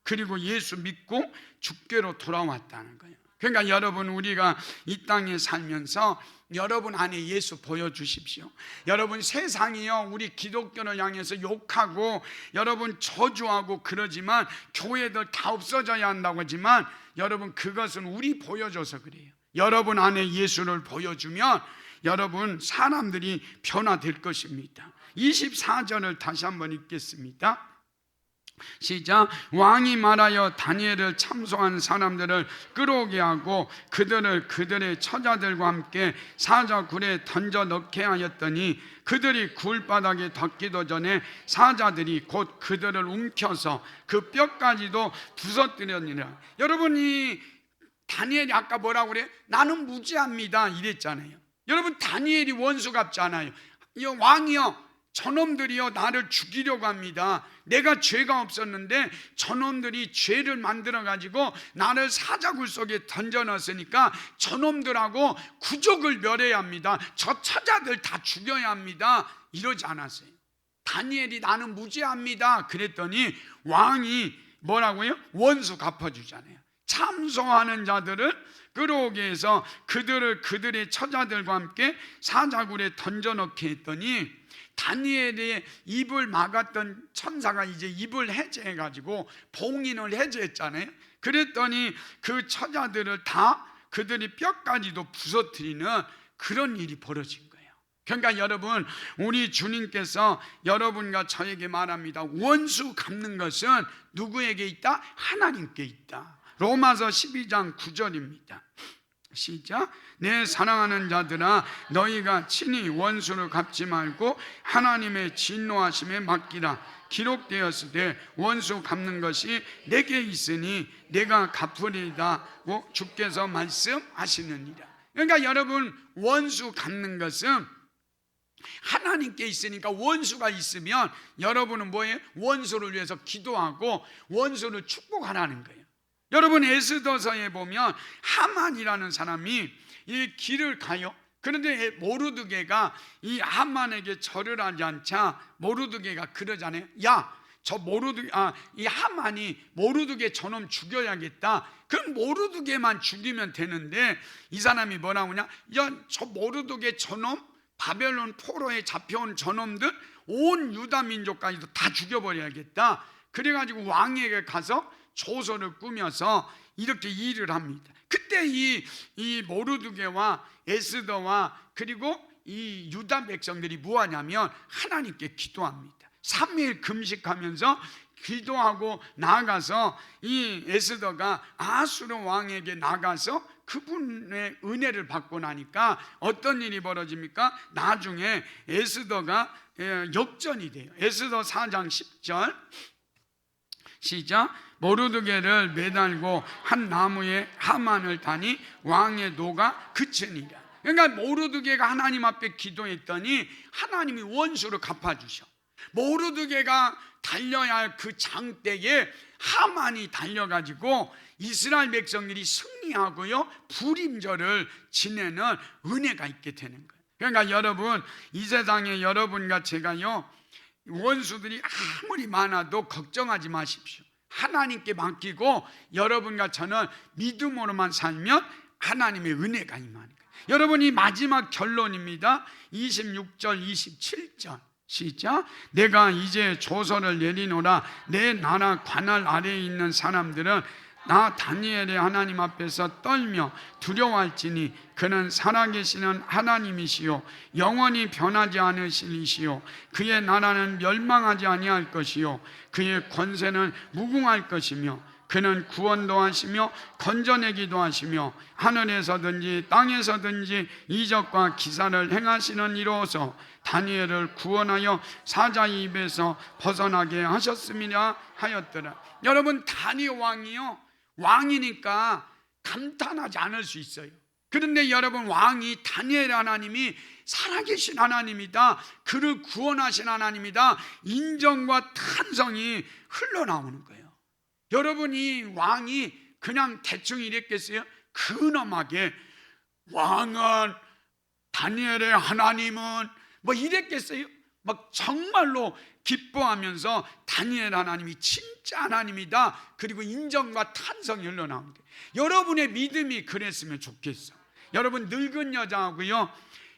그리고 예수 믿고 주께로 돌아왔다는 거예요. 그러니까 여러분, 우리가 이 땅에 살면서 여러분 안에 예수 보여주십시오. 여러분, 세상이요 우리 기독교를 향해서 욕하고 여러분 저주하고 그러지만, 교회들 다 없어져야 한다고 하지만, 여러분 그것은 우리 보여줘서 그래요. 여러분 안에 예수를 보여주면 여러분 사람들이 변화될 것입니다. 24절을 다시 한번 읽겠습니다. 시작. 왕이 말하여 다니엘을 참소한 사람들을 끌어오게 하고 그들을 그들의 처자들과 함께 사자굴에 던져 넣게 하였더니, 그들이 굴바닥에 닿기도 전에 사자들이 곧 그들을 움켜서 그 뼈까지도 부서뜨렸느니라. 여러분이 다니엘이 아까 뭐라고 그래? 나는 무죄합니다 이랬잖아요. 여러분, 다니엘이 원수 같잖아요. 왕이요, 저놈들이요 나를 죽이려고 합니다. 내가 죄가 없었는데 저놈들이 죄를 만들어 가지고 나를 사자굴 속에 던져놨으니까 저놈들하고 구족을 멸해야 합니다. 저 처자들 다 죽여야 합니다. 이러지 않았어요. 다니엘이 나는 무죄합니다 그랬더니 왕이 뭐라고요? 원수 갚아주잖아요. 참소하는 자들을 끌어오게 해서 그들을 그들의 처자들과 함께 사자굴에 던져넣게 했더니, 다니엘의 입을 막았던 천사가 이제 입을 해제해가지고 봉인을 해제했잖아요. 그랬더니 그 처자들을 다 그들이 뼈까지도 부서뜨리는 그런 일이 벌어진 거예요. 그러니까 여러분, 우리 주님께서 여러분과 저에게 말합니다. 원수 갚는 것은 누구에게 있다? 하나님께 있다. 로마서 12장 9절입니다. 시작. 내 사랑하는 자들아, 너희가 친히 원수를 갚지 말고 하나님의 진노하심에 맡기라. 기록되었으되 원수 갚는 것이 내게 있으니 내가 갚으리라고 주께서 말씀하시느니라. 그러니까 여러분, 원수 갚는 것은 하나님께 있으니까, 원수가 있으면 여러분은 뭐예요? 원수를 위해서 기도하고 원수를 축복하라는 거예요. 여러분, 에스더서에 보면 하만이라는 사람이 이 길을 가요. 그런데 모르드게가 이 하만에게 절을 하지 않자 모르드게가 그러잖아요. 야, 이 하만이 모르드게 저놈 죽여야겠다. 그럼 모르드게만 죽이면 되는데, 이 사람이 뭐라고 하냐? 야, 저 모르드게 저놈, 바벨론 포로에 잡혀온 저놈들 온 유다 민족까지도 다 죽여버려야겠다. 그래가지고 왕에게 가서 조서를 꾸며서 이렇게 일을 합니다. 그때 이 모르드게와 에스더와 그리고 이 유다 백성들이 뭐하냐면 하나님께 기도합니다. 3일 금식하면서 기도하고 나가서 이 에스더가 아수르 왕에게 나가서 그분의 은혜를 받고 나니까 어떤 일이 벌어집니까? 나중에 에스더가 역전이 돼요. 에스더 4장 10절 시작. 모르드게를 매달고 한 나무에 하만을 다니 왕의 노가 그치니라. 그러니까 모르드게가 하나님 앞에 기도했더니 하나님이 원수를 갚아주셔. 모르드게가 달려야 할 그 장대에 하만이 달려가지고 이스라엘 백성들이 승리하고요 불임절을 지내는 은혜가 있게 되는 거예요. 그러니까 여러분, 이 세상에 여러분과 제가요 원수들이 아무리 많아도 걱정하지 마십시오. 하나님께 맡기고 여러분과 저는 믿음으로만 살면 하나님의 은혜가 임하는 거예요. 여러분이 마지막 결론입니다. 26절 27절 시작. 내가 이제 조서를 내리노라. 내 나라 관할 아래에 있는 사람들은 나 다니엘의 하나님 앞에서 떨며 두려워할지니 그는 살아계시는 하나님이시요 영원히 변하지 않으실 이시요 그의 나라는 멸망하지 아니할 것이요 그의 권세는 무궁할 것이며 그는 구원도 하시며 건져내기도 하시며 하늘에서든지 땅에서든지 이적과 기사를 행하시는 이로서 다니엘을 구원하여 사자의 입에서 벗어나게 하셨음이라 하였더라. 여러분, 다니엘 왕이요, 왕이니까 감탄하지 않을 수 있어요. 그런데 여러분, 왕이 다니엘 하나님이 살아계신 하나님이다, 그를 구원하신 하나님이다, 인정과 탄성이 흘러나오는 거예요. 여러분이 왕이 그냥 대충 이랬겠어요? 근엄하게 왕은, 다니엘의 하나님은 뭐 이랬겠어요? 막 정말로 기뻐하면서 다니엘 하나님이 진짜 하나님이다, 그리고 인정과 탄성이 흘러나오는 거예요. 여러분의 믿음이 그랬으면 좋겠어. 여러분, 늙은 여자하고요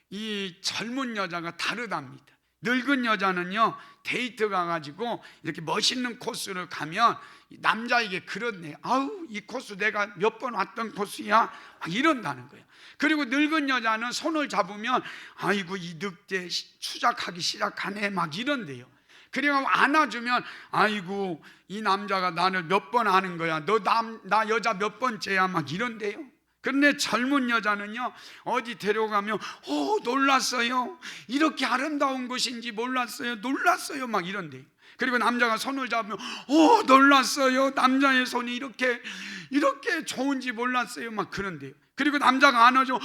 이 젊은 여자가 다르답니다. 늙은 여자는요 데이트 가가지고 이렇게 멋있는 코스를 가면 남자에게 그렇네, 아우 이 코스 내가 몇 번 왔던 코스야, 막 이런다는 거예요. 그리고 늙은 여자는 손을 잡으면 아이고 이 늑대 추잡하기 시작하네, 막 이런대요. 그리고 안아주면 아이고 이 남자가 나를 몇 번 아는 거야, 나 여자 몇 번째야, 막 이런대요. 그런데 젊은 여자는요 어디 데려가면 놀랐어요, 이렇게 아름다운 곳인지 몰랐어요, 놀랐어요, 막 이런대요. 그리고 남자가 손을 잡으면 놀랐어요, 남자의 손이 이렇게 좋은지 몰랐어요, 막 그런대요. 그리고 남자가 안아줘,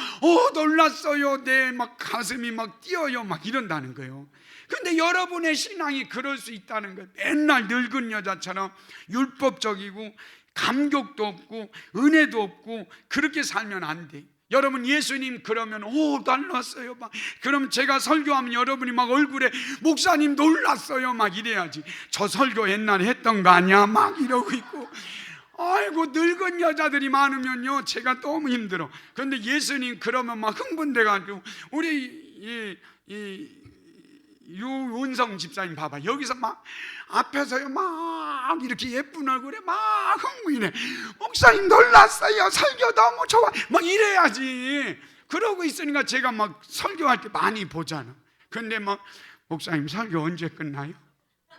놀랐어요, 내 막 가슴이 막 뛰어요, 막 이런다는 거예요. 그런데 여러분의 신앙이 그럴 수 있다는 거예요. 맨날 늙은 여자처럼 율법적이고 감격도 없고 은혜도 없고 그렇게 살면 안 돼. 여러분, 예수님 그러면 놀랐어요 막, 그럼 제가 설교하면 여러분이 막 얼굴에 목사님 놀랐어요 막 이래야지. 저 설교 옛날에 했던 거 아니야 막 이러고 있고, 아이고 늙은 여자들이 많으면요 제가 너무 힘들어. 그런데 예수님 그러면 막 흥분돼가지고, 우리 유은성 집사님 봐봐, 여기서 막 앞에서요 막 이렇게 예쁜 얼굴에 막 흥분이네. 목사님 놀랐어요, 설교 너무 좋아, 막 이래야지. 그러고 있으니까 제가 막 설교할 때 많이 보잖아. 근데 막 목사님 설교 언제 끝나요?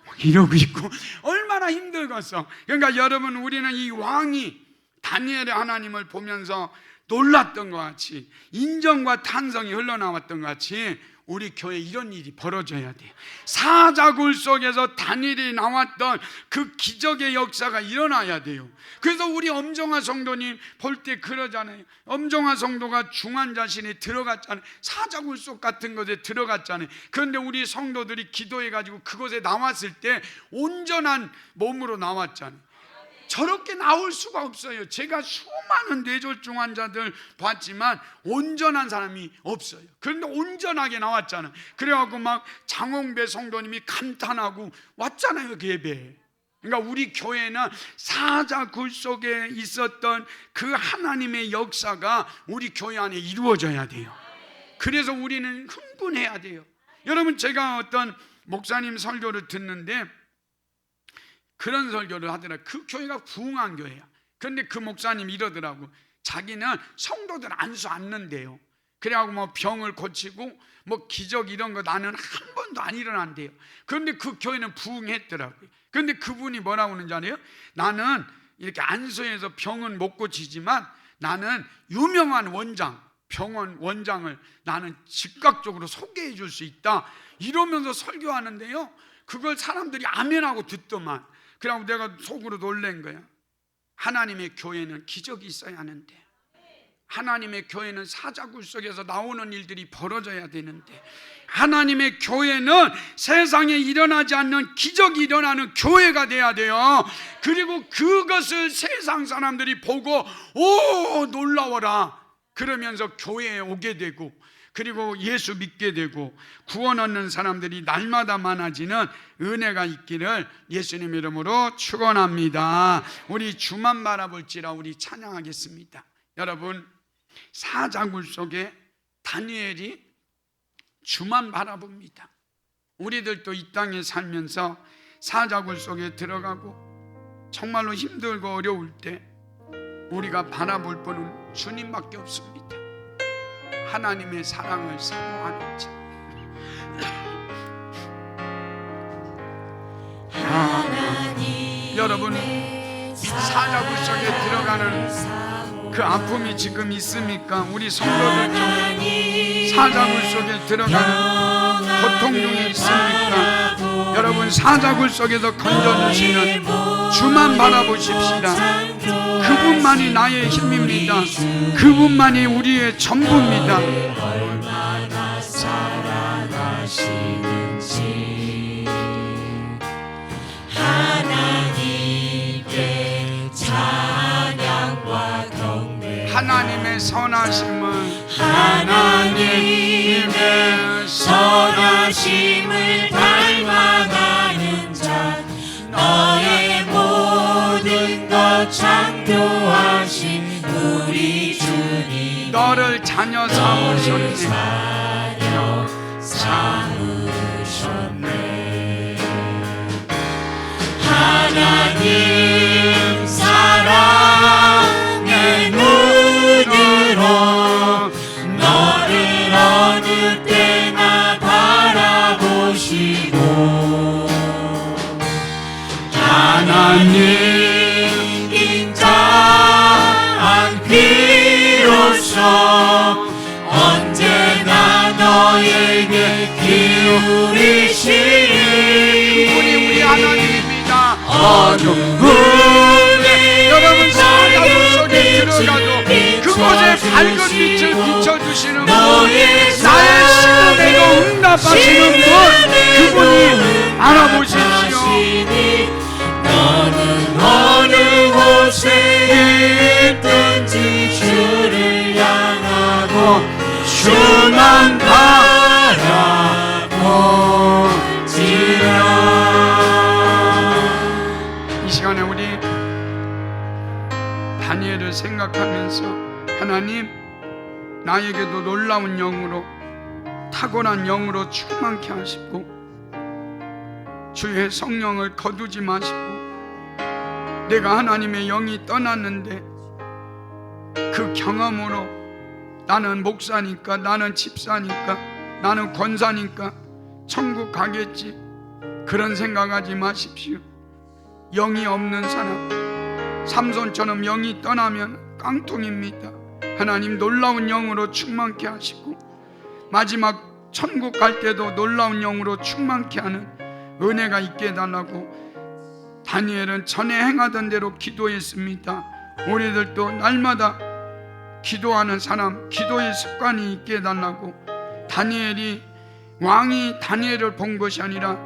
막 이러고 있고 얼마나 힘들겠어. 그러니까 여러분, 우리는 이 왕이 다니엘의 하나님을 보면서 놀랐던 것 같이, 인정과 탄성이 흘러나왔던 것 같이 우리 교회에 이런 일이 벌어져야 돼요. 사자굴 속에서 다니엘이 나왔던 그 기적의 역사가 일어나야 돼요. 그래서 우리 엄정화 성도님 볼 때 그러잖아요. 엄정화 성도가 중환자실에 들어갔잖아요. 사자굴 속 같은 곳에 들어갔잖아요. 그런데 우리 성도들이 기도해가지고 그곳에 나왔을 때 온전한 몸으로 나왔잖아요. 저렇게 나올 수가 없어요. 제가 수많은 뇌졸중 환자들 봤지만 온전한 사람이 없어요. 그런데 온전하게 나왔잖아요. 그래갖고 막 장홍배 성도님이 감탄하고 왔잖아요, 그 예배에. 그러니까 우리 교회는 사자굴 속에 있었던 그 하나님의 역사가 우리 교회 안에 이루어져야 돼요. 그래서 우리는 흥분해야 돼요. 여러분, 제가 어떤 목사님 설교를 듣는데 그런 설교를 하더라. 그 교회가 부흥한 교회야. 그런데 그 목사님이 이러더라고. 자기는 성도들 안수 않는데요. 그래갖고 뭐 병을 고치고 뭐 기적 이런 거 나는 한 번도 안 일어난대요. 그런데 그 교회는 부흥했더라고요. 그런데 그분이 뭐라고 하는지 알아요? 나는 이렇게 안수해서 병은 못 고치지만 나는 유명한 원장, 병원 원장을 나는 즉각적으로 소개해 줄 수 있다, 이러면서 설교하는데요, 그걸 사람들이 아멘하고 듣더만. 그래서 내가 속으로 놀란 거야. 하나님의 교회는 기적이 있어야 하는데, 하나님의 교회는 사자굴 속에서 나오는 일들이 벌어져야 되는데, 하나님의 교회는 세상에 일어나지 않는 기적이 일어나는 교회가 돼야 돼요. 그리고 그것을 세상 사람들이 보고 놀라워라 그러면서 교회에 오게 되고, 그리고 예수 믿게 되고 구원 얻는 사람들이 날마다 많아지는 은혜가 있기를 예수님 이름으로 축원합니다. 우리 주만 바라볼지라 우리 찬양하겠습니다. 여러분, 사자굴 속에 다니엘이 주만 바라봅니다. 우리들도 이 땅에 살면서 사자굴 속에 들어가고 정말로 힘들고 어려울 때 우리가 바라볼 분은 주님밖에 없습니다. 하나님의 사랑을 사모하는지, 여러분 사자굴 속에 들어가는 그 아픔이 지금 있습니까? 우리 성도들 중에 사자굴 속에 들어가는 고통 중에 있습니까? 여러분 사자굴 속에서 건져주시는 주만 바라보십시다. 그분만이 나의 힘입니다. 그분만이 우리의 전부입니다. 얼마나 사랑하시는지 하나님께 찬양과 경배, 하나님의 선하심을, 하나님의 선하심을 닮아가는 자, 너의 모든 것 창조하신 우리 주님, 너를 자녀 삼으셨네. 자녀 삼으셨네. 하나님 사랑의 눈으로 너를 어느 때나 바라보시고, 하나님 인자한 귀로서 언제나 너에게 기울이시리. 그분이 우리 하나님입니다. 어둠에 여러분 사자굴 속에 들어가도 그곳에 밝은 빛을 비춰주시는 분, 나의 시름에도 응답하시는 분, 그분이 알아보십시오. 너는 어느 곳에 있든지 주를 향하고 주만 바라보지라. 이 시간에 우리 다니엘을 생각하면서 하나님, 나에게도 놀라운 영으로, 탁월한 영으로 충만케 하시고 주의 성령을 거두지 마시고, 내가 하나님의 영이 떠났는데 그 경험으로 나는 목사니까, 나는 집사니까, 나는 권사니까 천국 가겠지, 그런 생각하지 마십시오. 영이 없는 사람, 삼손처럼 영이 떠나면 깡통입니다. 하나님 놀라운 영으로 충만케 하시고 마지막 천국 갈 때도 놀라운 영으로 충만케 하는 은혜가 있게 해달라고 다니엘은 전에 행하던 대로 기도했습니다. 우리들도 날마다 기도하는 사람, 기도의 습관이 있게 해달라고. 다니엘이, 왕이 다니엘을 본 것이 아니라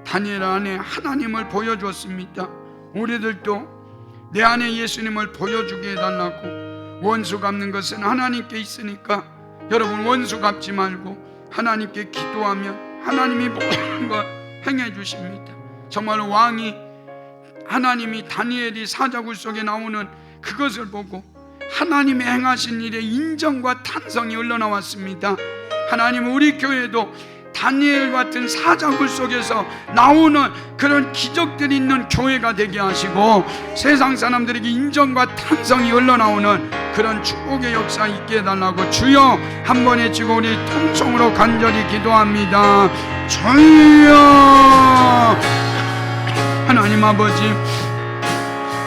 다니엘 안에 하나님을 보여줬습니다. 우리들도 내 안에 예수님을 보여주게 해달라고. 원수 갚는 것은 하나님께 있으니까 여러분 원수 갚지 말고 하나님께 기도하면 하나님이 모든 걸 행해 주십니다. 정말 왕이, 하나님이 다니엘이 사자굴 속에 나오는 그것을 보고 하나님의 행하신 일의 인정과 탄성이 흘러나왔습니다. 하나님, 우리 교회도 다니엘 같은 사자굴 속에서 나오는 그런 기적들이 있는 교회가 되게 하시고 세상 사람들에게 인정과 탄성이 흘러나오는 그런 축복의 역사 있게 해달라고 주여 한번 외치고 우리 통성으로 간절히 기도합니다. 주여. 하나님 아버지,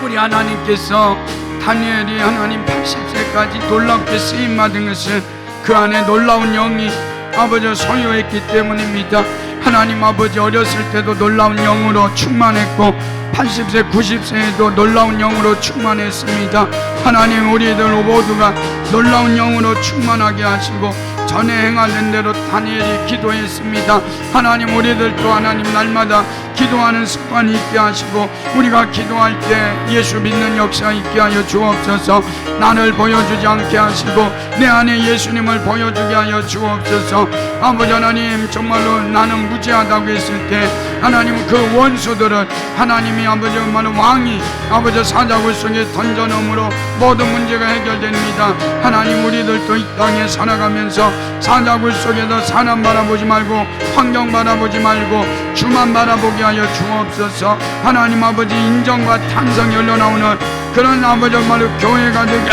우리 하나님께서 다니엘이 하나님 80세까지 놀랍게 쓰임받은 것은 그 안에 놀라운 영이 아버지 소유했기 때문입니다. 하나님 아버지, 어렸을 때도 놀라운 영으로 충만했고 80세 90세에도 놀라운 영으로 충만했습니다. 하나님, 우리들 모두가 놀라운 영으로 충만하게 하시고 전에 행하던 대로 다니엘이 기도했습니다. 하나님, 우리들도 하나님 날마다 기도하는 습관이 있게 하시고 우리가 기도할 때 예수 믿는 역사 있게 하여 주옵소서. 나를 보여주지 않게 하시고 내 안에 예수님을 보여주게 하여 주옵소서. 아버지 하나님, 정말로 나는 무지하다고 했을 때 하나님 그 원수들을 하나님이 아버지 정말 왕이 아버지 사자굴 속에 던져놓음으로 모든 문제가 해결됩니다. 하나님, 우리들도 이 땅에 살아가면서 사자굴 속에서 사람 바라보지 말고 환경 바라보지 말고 주만 바라보게 하여 주옵소서. 하나님 아버지, 인정과 탄성이 흘러나오는 그런 아버지 정말로 교회가 되게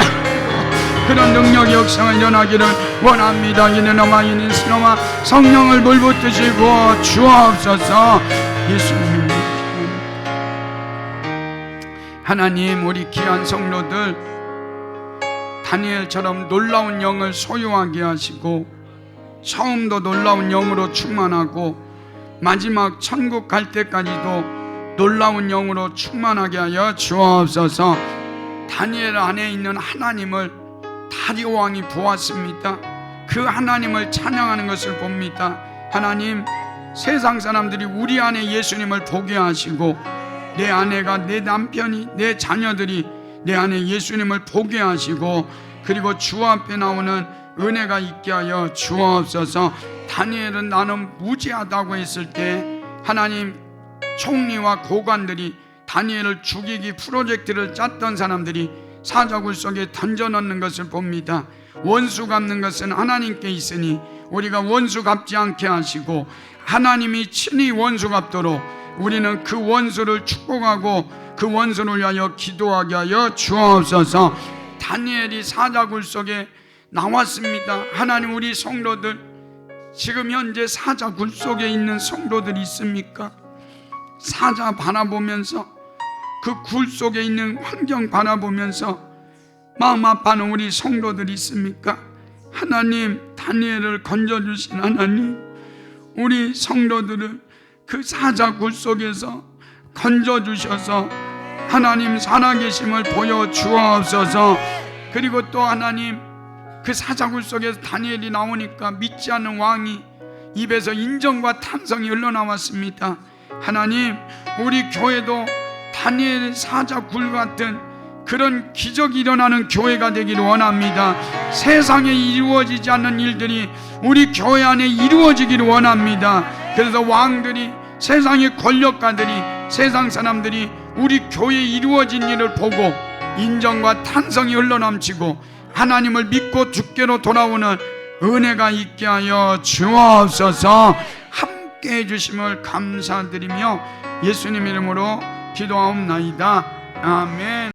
그런 능력의 역사가 일어나기를 원합니다. 이는어마 이는스노마 성령을 물붓듯이 부어 주옵소서. 예수님. 하나님, 우리 귀한 성도들 다니엘처럼 놀라운 영을 소유하게 하시고 처음도 놀라운 영으로 충만하고 마지막 천국 갈 때까지도 놀라운 영으로 충만하게 하여 주옵소서. 다니엘 안에 있는 하나님을 다리오 왕이 보았습니다. 그 하나님을 찬양하는 것을 봅니다. 하나님, 세상 사람들이 우리 안에 예수님을 보게 하시고 내 아내가, 내 남편이, 내 자녀들이 내 안에 예수님을 보게 하시고 그리고 주 앞에 나오는 은혜가 있게 하여 주옵소서. 다니엘은 나는 무죄하다고 했을 때 하나님 총리와 고관들이 다니엘을 죽이기 프로젝트를 짰던 사람들이 사자굴 속에 던져넣는 것을 봅니다. 원수 갚는 것은 하나님께 있으니 우리가 원수 갚지 않게 하시고 하나님이 친히 원수 갚도록 우리는 그 원수를 축복하고 그 원수를 위하여 기도하게 하여 주옵소서. 다니엘이 사자굴 속에 나왔습니다. 하나님, 우리 성도들 지금 현재 사자굴 속에 있는 성도들이 있습니까? 사자 바라보면서 그 굴 속에 있는 환경 바라보면서 마음 아파하는 우리 성도들이 있습니까? 하나님, 다니엘을 건져주신 하나님, 우리 성도들을 그 사자굴 속에서 건져주셔서 하나님 살아계심을 보여주옵소서. 그리고 또 하나님, 그 사자굴 속에서 다니엘이 나오니까 믿지 않는 왕이 입에서 인정과 탄성이 흘러나왔습니다. 하나님, 우리 교회도 다니엘 사자굴 같은 그런 기적이 일어나는 교회가 되기를 원합니다. 세상에 이루어지지 않는 일들이 우리 교회 안에 이루어지기를 원합니다. 그래서 왕들이, 세상의 권력가들이, 세상 사람들이 우리 교회에 이루어진 일을 보고 인정과 탄성이 흘러넘치고 하나님을 믿고 주께로 돌아오는 은혜가 있게 하여 주옵소서. 함께 해주심을 감사드리며 예수님 이름으로 기도하옵나이다. 아멘.